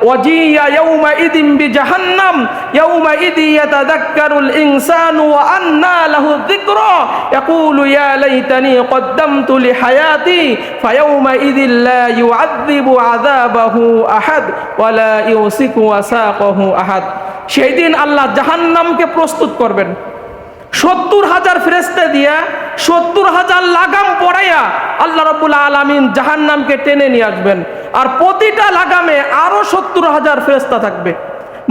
ওয়াজিয়া ইয়াউমাইযিন বিজাহান্নাম ইয়াউমাইযি ইয়াতাযাক্কারুল ইনসানু ওয়া আন্না লাহু যিকরা ইয়াকুলু ইয়া লাইতানি কদ্দামতু লিহায়াতি ফায়াউমাইযিন লা ইউআযযিবু আযাবাহু আহাদ ওয়া লা ইউসিকু ওয়াসাকাহু আহাদ। সেই দিন আল্লাহ জাহান্নামকে প্রস্তুত করবেন 70,000 ফেরেশতা দিয়া 70,000 লাগাম পড়াইয়া আল্লাহ রাব্বুল আলামিন জাহান্নামকে টেনে নিয়ে আসবেন। আর প্রতিটা লাগামে আরো 70,000 ফেরেশতা থাকবে।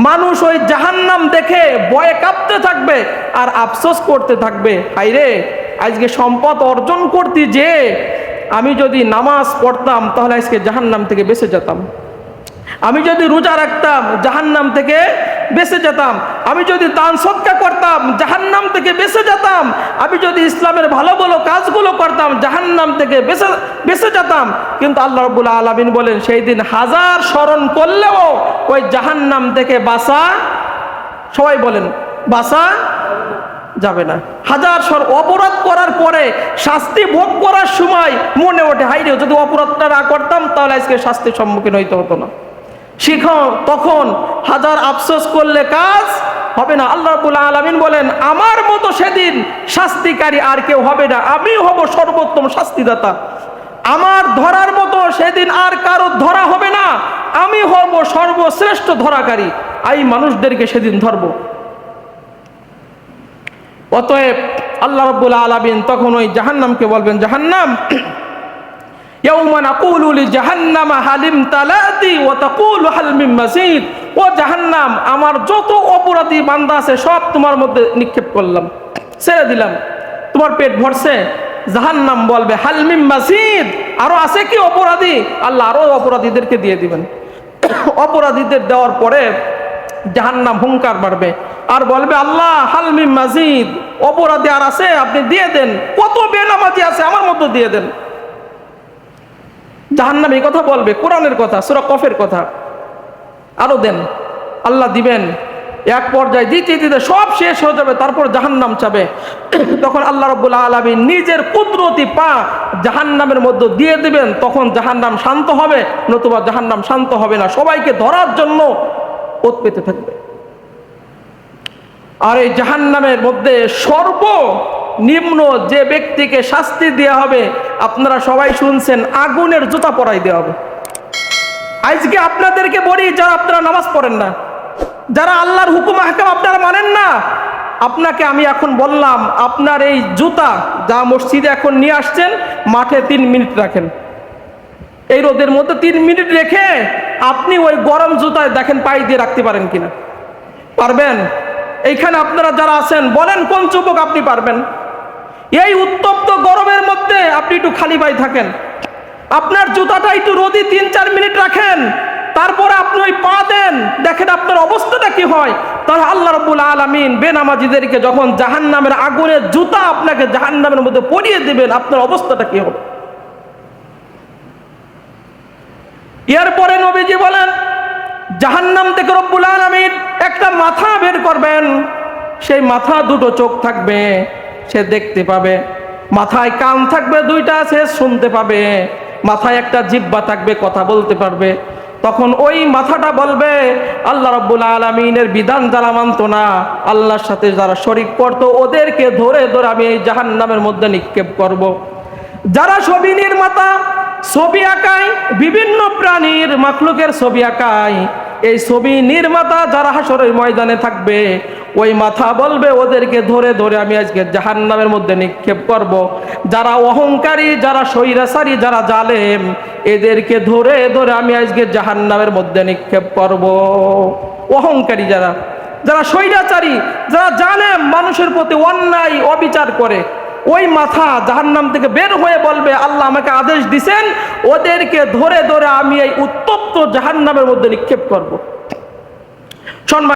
মানুষ ওই জাহান্নাম দেখে ভয়ে কাঁপতে থাকবে আর আফসোস করতে থাকবে, হায়রে আজকে সম্পদ অর্জন করতে যে আমি যদি নামাজ পড়তাম তাহলে আজকে জাহান্নাম থেকে বেঁচে যেতাম, আমি যদি রোজা রাখতাম জাহান্নাম থেকে বেঁচে যেতাম, আমি যদি দান সদকা করতাম জাহান্নাম থেকে বেঁচে যেতাম, আমি যদি ইসলামের ভালো ভালো কাজগুলো করতাম জাহান্নাম থেকে বেঁচে যেতাম। কিন্তু আল্লাহ রাব্বুল আলামিন বলেন সেই দিন হাজার স্মরণ করলেও ওই জাহান্নাম থেকে বাঁচা, সবাই বলেন বাঁচা যাবে না। হাজার অপরাধ করার পরে শাস্তি ভোগ করার সময় মনে ওঠে, হাইরে যদি অপরাধটা না করতাম তাহলে আজকে শাস্তির সম্মুখীন হইতে হতো না। শিখো, তখন হাজার আফসোস করলে কাজ হবে না। আল্লাহ রাব্বুল আলামিন বলেন আমার মতো সেদিন শাস্তিকারী আর কেউ হবে না, আমি হব সর্বোত্তম শাস্তিদাতা। আমার ধরার মতো সেদিন আর কারো ধরা হবে না, আমি হব সর্বশ্রেষ্ঠ ধরাকারী। এই মানুষদেরকে সেদিন ধরব। অতএব আল্লাহ রাব্বুল আলামিন তখন ওই জাহান্নামকে বলবেন, জাহান্নাম ইয়াউমা নাকুলু লিজাহান্নামা হালিম তালাতি ওয়া তাকুলু হাল মিন মাজিদ। ও জাহান্নাম, আমার যত অপরাধী বান্দা আছে সব তোমার মধ্যে নিক্ষেপ করলাম, ছেড়ে দিলাম, তোমার পেট ভরছে। জাহান্নাম বলবে হাল মিন মাজিদ, আরো আছে কি অপরাধী? আল্লাহ আরো অপরাধীদেরকে দিয়ে দিবেন। অপরাধীদের দেওয়ার পরে জাহান্নাম হুঙ্কার মারবে আর বলবে আল্লাহ হাল মিন মাজিদ, অপরাধী আর আছে আপনি দিয়ে দেন, কত বেনামাজি আছে আমার মধ্যে দিয়ে দেন। জাহান্নাম এই কথা বলবে, কোরআনের কথা, সূরা কফের কথা, আরো দেন। আল্লাহ দিবেন, এক পর্যায়ে দিতে সব শেষ হয়ে যাবে, তারপর জাহান্নাম চাবে। তখন আল্লাহ রাব্বুল আলামিন নিজের কুদরতি পা জাহান্নামের মধ্যে দিয়ে দিবেন, তখন জাহান্নাম শান্ত হবে, নতুবা জাহান্নাম শান্ত হবে না, সবাইকে ধরার জন্য ওত পেতে থাকবে। আর এই জাহান্নামের মধ্যে সর্বনিম্ন যে ব্যক্তিকে শাস্তি দেওয়া হবে আপনারা সবাই শুনছেন, আগুনের জুতা পরাই দেওয়া হবে। আজকে আপনাদেরকে বলি, যারা আপনারা নামাজ পড়েন না, যারা আল্লাহর হুকুম আহকাম আপনারা মানেন না, আপনাকে আমি এখন বললাম আপনার এই জুতা যা মসজিদে এখন নিয়ে আসছেন মাঠে 3 মিনিট রাখেন। এই রোদের মধ্যে 3 মিনিট রেখে আপনি ওই গরম জুতায় দেখেন পায়ে দিয়ে রাখতে পারেন কিনা। পারবেন? এইখানে আপনারা যারা আছেন বলেন কোন যুবক আপনি পারবেন? এই উত্তপ্ত গরমের মধ্যে আপনি একটু খালি পায়ে থাকেন, আপনার জুতাটা একটু রোদে 3-4 মিনিট রাখেন, তারপরে আপনি ওই পা দেন, দেখেন আপনার অবস্থাটা কি হয়। তাহলে আল্লাহ রাব্বুল আলামিন বেনামাজিদেরকে যখন জাহান্নামের আগুনের জুতা আপনাকে জাহান্নামের মধ্যে পরিয়ে দিবেন, আপনার অবস্থাটা কি হবে। এরপরে নবীজি বলেন জাহান্নাম থেকে রব্বুল আলামিন একটা মাথা বের করবেন, সেই মাথা 2টো চোখ থাকবে, সে দেখতে পাবে, মাথায় কান থাকবে 2টা, সে শুনতে পাবে, মাথায় একটা জিহ্বা থাকবে, কথা বলতে পারবে। তখন ওই মাথাটা বলবে আল্লাহ রাব্বুল আলামিনের বিধান যারা মানত না, আল্লাহর সাথে যারা শরীক করত, ওদেরকে ধরে ধরে আমি এই জাহান্নামের মধ্যে নিক্ষেপ করব। যারা ছবি নির্মাতা, ছবি আঁকায়, বিভিন্ন প্রাণীর মাখলুকের ছবি আঁকায়, এই ছবি নির্মাতা যারা হাসরের ময়দানে থাকবে, ওই মাথা বলবে ওদেরকে ধরে ধরে আমি আজকে জাহান্নামের মধ্যে নিক্ষেপ করব। যারা অহংকারী, যারা স্বৈরাচারী, যারা জালেম, এদেরকে ধরে ধরে আমি আজকে জাহান্নামের মধ্যে নিক্ষেপ করব। অহংকারী যারা, যারা স্বৈরাচারী, যারা জালেম, মানুষের প্রতি অন্যায় অবিচার করে, ওই মাথা জাহান্নাম থেকে বের হয়ে বলবে আল্লাহ আমাকে আদেশ দিছেন ওদেরকে ধরে ধরে আমি এই উত্তপ্ত জাহান্নামের মধ্যে নিক্ষেপ করব।